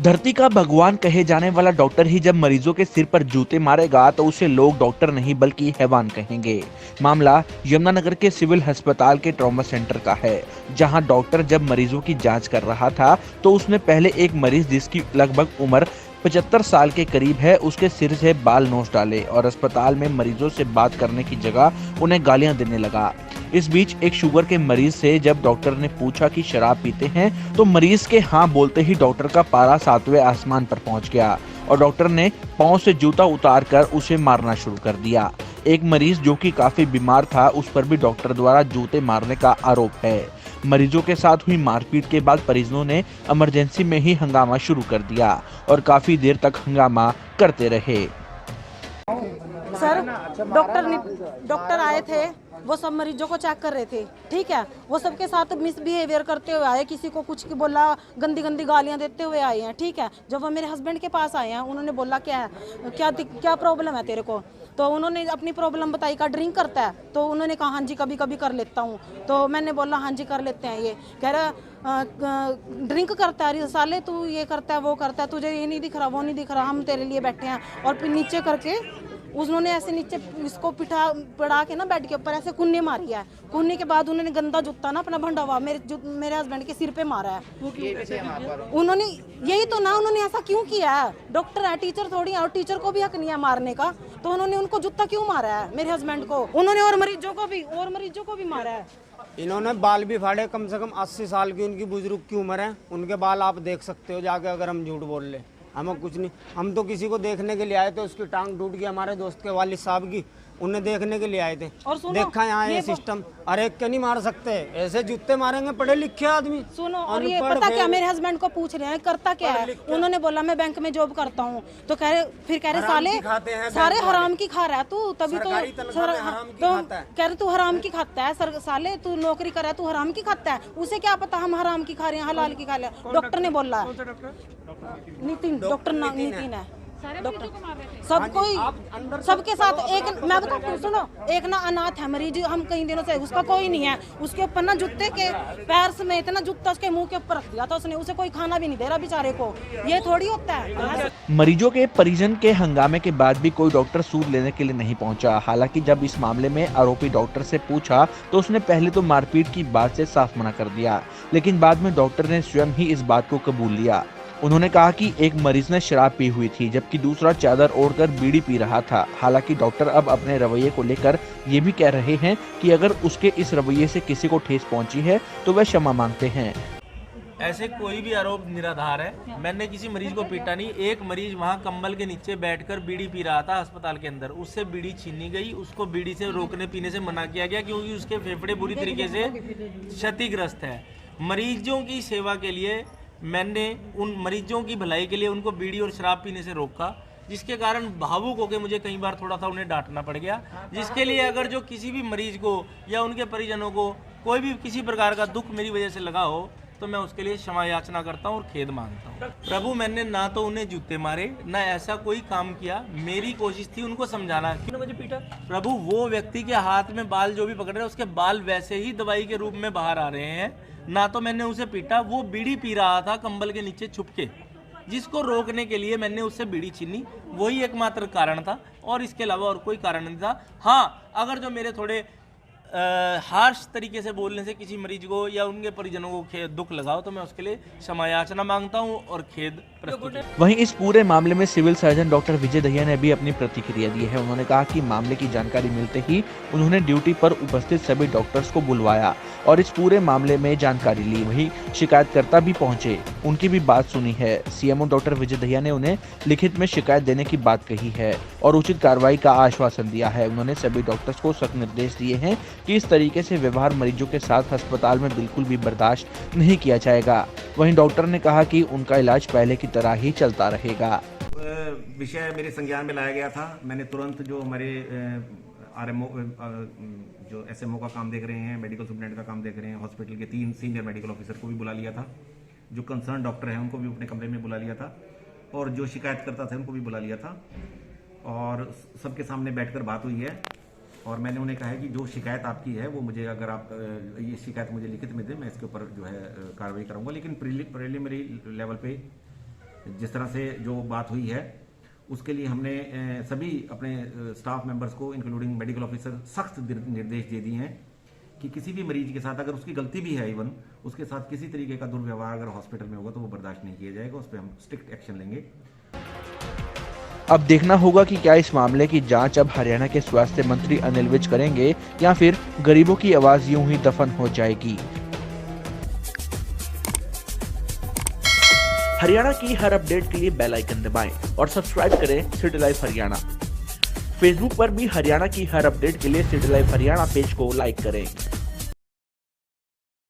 धरती का भगवान कहे जाने वाला डॉक्टर ही जब मरीजों के सिर पर जूते मारेगा तो उसे लोग डॉक्टर नहीं बल्कि हैवान कहेंगे। मामला यमुनानगर के सिविल अस्पताल के ट्रॉमा सेंटर का है, जहां डॉक्टर जब मरीजों की जांच कर रहा था तो उसने पहले एक मरीज जिसकी लगभग उम्र 75 साल के करीब है उसके सिर से बाल नोच डाले और अस्पताल में मरीजों से बात करने की जगह उन्हें गालियां देने लगा। इस बीच एक शुगर के मरीज से जब डॉक्टर ने पूछा कि शराब पीते हैं तो मरीज के हाँ बोलते ही डॉक्टर का पारा 7वें आसमान पर पहुंच गया और डॉक्टर ने पांव से जूता उतारकर उसे मारना शुरू कर दिया। एक मरीज जो कि काफी बीमार था उस पर भी डॉक्टर द्वारा जूते मारने का आरोप है। मरीजों के साथ हुई मारपीट के बाद परिजनों ने इमरजेंसी में ही हंगामा शुरू कर दिया और काफी देर तक हंगामा करते रहे। सर, डॉक्टर आए थे, वो सब मरीजों को चेक कर रहे थे, ठीक है। वो सबके साथ मिसबिहेवियर करते हुए आए, किसी को कुछ बोला, गंदी गंदी गालियां देते हुए आए हैं, ठीक है। जब वो मेरे हस्बैंड के पास आए हैं, उन्होंने बोला क्या प्रॉब्लम है तेरे को, तो उन्होंने अपनी प्रॉब्लम बताई। का ड्रिंक करता है, तो उन्होंने कहा हाँ जी कभी कभी कर लेता हूँ। तो मैंने बोला हाँ जी कर लेते हैं। ये कह रहा ड्रिंक करता है, साले तू ये करता है वो करता है, तुझे ये नहीं दिख रहा वो नहीं दिख रहा, हम तेरे लिए बैठे हैं। और फिर नीचे करके उन्होंने ऐसे नीचे इसको पड़ा के ना बेड के ऊपर ऐसे कुन्नी मारी है। कुन्नी के बाद उन्होंने गंदा जूता ना अपना भंडा हुआ मेरे हस्बैंड के सिर पे मारा है। उन्होंने यही तो ना, उन्होंने ऐसा क्यों किया है? डॉक्टर है, टीचर थोड़ी है, और टीचर को भी हक नहीं है मारने का। तो उन्होंने उनको जूता क्यों मारा है मेरे हस्बैंड को? उन्होंने और मरीजों को भी मारा है। इन्होंने बाल भी फाड़े। कम से कम 80 साल की उनकी बुजुर्ग की उम्र है, उनके बाल आप देख सकते हो जाके, अगर हम झूठ बोल ले। हमें कुछ नहीं, हम तो किसी को देखने के लिए आए थे, उसकी टांग टूट गई हमारे दोस्त के वालिद साहब की, उन्हें देखने के लिए आए थे। और देखा यहाँ ये सिस्टम, अरे क्या नहीं मार सकते, ऐसे जूते मारेंगे पढ़े लिखे आदमी। सुनो, और ये पता क्या, मेरे हस्बैंड को पूछ रहे हैं करता क्या है। उन्होंने बोला मैं बैंक में जॉब करता हूँ। तो फिर कह रहे सारे हराम की खा रहा है तू, तभी तो कह रहे तू हराम की खाता है, साले तू नौकरी कर रहा है, तू हराम की खाता है। उसे क्या पता हम हराम की खा रहे हैं हलाल की खा रहे हैं। डॉक्टर ने बोला, नितिन, डॉक्टर नितिन है। सब कोई सबके साथ एक, मैं बताती हूँ सुनो, एक ना अनाथ है मरीज, हम कई दिनों से, उसका कोई नहीं है, उसके ऊपर ना जूते के पैर समेत ना जूता उसके मुंह के ऊपर रख दिया था उसने, उसे कोई खाना भी नहीं दे रहा बेचारे को। ये थोड़ी होता है। मरीजों के परिजन के हंगामे के बाद भी कोई डॉक्टर सूद लेने के लिए नहीं पहुंचा। हालांकि जब इस मामले में आरोपी डॉक्टर से पूछा तो उसने पहले तो मारपीट की बात से साफ मना कर दिया, लेकिन बाद में डॉक्टर ने स्वयं ही इस बात को कबूल लिया। उन्होंने कहा कि एक मरीज ने शराब पी हुई थी जबकि दूसरा चादर ओढ़कर बीड़ी पी रहा था। हालांकि डॉक्टर अब अपने रवैये को लेकर ये भी कह रहे हैं कि अगर उसके इस रवैये से किसी को ठेस पहुंची है तो वह क्षमा मांगते हैं। ऐसे कोई भी आरोप निराधार है। मैंने किसी मरीज को पीटा नहीं। एक मरीज वहां कंबल के नीचे बैठकर बीड़ी पी रहा था अस्पताल के अंदर, उससे बीड़ी छीनी गई, उसको बीड़ी से रोकने पीने से मना किया गया क्योंकि उसके फेफड़े बुरी तरीके से क्षतिग्रस्त है। मरीजों की सेवा के लिए मैंने उन मरीजों की भलाई के लिए उनको बीड़ी और शराब पीने से रोका, जिसके कारण भावुक होकर मुझे कई बार थोड़ा सा उन्हें डांटना पड़ गया। जिसके लिए अगर जो किसी भी मरीज को या उनके परिजनों को कोई भी किसी प्रकार का दुख मेरी वजह से लगा हो तो मैं उसके लिए क्षमा याचना करता हूँ और खेद मांगता हूँ। प्रभु, मैंने ना तो उन्हें जूते मारे ना ऐसा कोई काम किया। मेरी कोशिश थी उनको समझाना। क्यों मुझे पीटा? प्रभु, वो व्यक्ति के हाथ में बाल जो भी पकड़ रहे हैं उसके बाल वैसे ही दवाई के रूप में बाहर आ रहे हैं। ना तो मैंने उसे पीटा, वो बीड़ी पी रहा था कंबल के नीचे छुप के, जिसको रोकने के लिए मैंने उससे बीड़ी छीनी। वही एकमात्र कारण था और इसके अलावा और कोई कारण नहीं था। हाँ, अगर जो मेरे थोड़े हार्श तरीके से बोलने से किसी मरीज को या उनके परिजनों को दुख लगाओ तो मैं उसके लिए क्षमा याचना मांगता हूं और खेद प्रस्तुत। वहीं इस पूरे मामले में civil surgeon doctor Vijay Dahiya ने भी अपनी प्रतिक्रिया दी है। उन्होंने कहा कि मामले की जानकारी मिलते ही उन्होंने ड्यूटी पर उपस्थित सभी डॉक्टर्स को बुलवाया और इस पूरे मामले में जानकारी ली। वहीं शिकायतकर्ता भी पहुंचे, उनकी भी बात सुनी है। सीएमओ डॉक्टर विजय दहिया ने उन्हें लिखित में शिकायत देने की बात कही है और उचित कार्रवाई का आश्वासन दिया है। उन्होंने सभी डॉक्टर्स को सख्त निर्देश दिए हैं कि इस तरीके से व्यवहार मरीजों के साथ अस्पताल में बिल्कुल भी बर्दाश्त नहीं किया जाएगा। वहीं डॉक्टर ने कहा कि उनका इलाज पहले की तरह ही चलता रहेगा। विषय मेरे संज्ञान में लाया गया था। मैंने तुरंत जो हमारे आरएमओ जो एसएमओ का काम देख रहे हैं, मेडिकल सुपरिटेंडेंट का काम देख रहे हैं, हॉस्पिटल के 3 सीनियर मेडिकल ऑफिसर को भी बुला लिया था, जो कंसर्न डॉक्टर हैं उनको भी अपने कमरे में बुला लिया था और जो शिकायतकर्ता थे उनको भी बुला लिया था और सबके सामने बैठकर बात हुई है। और मैंने उन्हें कहा है कि जो शिकायत आपकी है वो मुझे, अगर आप ये शिकायत मुझे लिखित में दें, मैं इसके ऊपर जो है कार्रवाई करूंगा। लेकिन प्रीलिमिनरी लेवल पे जिस तरह से जो बात हुई है उसके लिए हमने सभी अपने स्टाफ मेंबर्स को इंक्लूडिंग मेडिकल ऑफिसर सख्त निर्देश दे दिए हैं कि किसी भी मरीज के साथ अगर उसकी गलती भी है इवन उसके साथ किसी तरीके का दुर्व्यवहार अगर हॉस्पिटल में होगा तो वो बर्दाश्त नहीं किया जाएगा, उस पर हम स्ट्रिक्ट एक्शन लेंगे। अब देखना होगा कि क्या इस मामले की जांच अब हरियाणा के स्वास्थ्य मंत्री अनिल विज करेंगे या फिर गरीबों की आवाज यूं ही दफन हो जाएगी। हरियाणा की हर अपडेट के लिए बेल आइकन दबाएं और सब्सक्राइब करें सिटी लाइव हरियाणा। फेसबुक पर भी हरियाणा की हर अपडेट के लिए सिटी लाइव हरियाणा पेज को लाइक करें।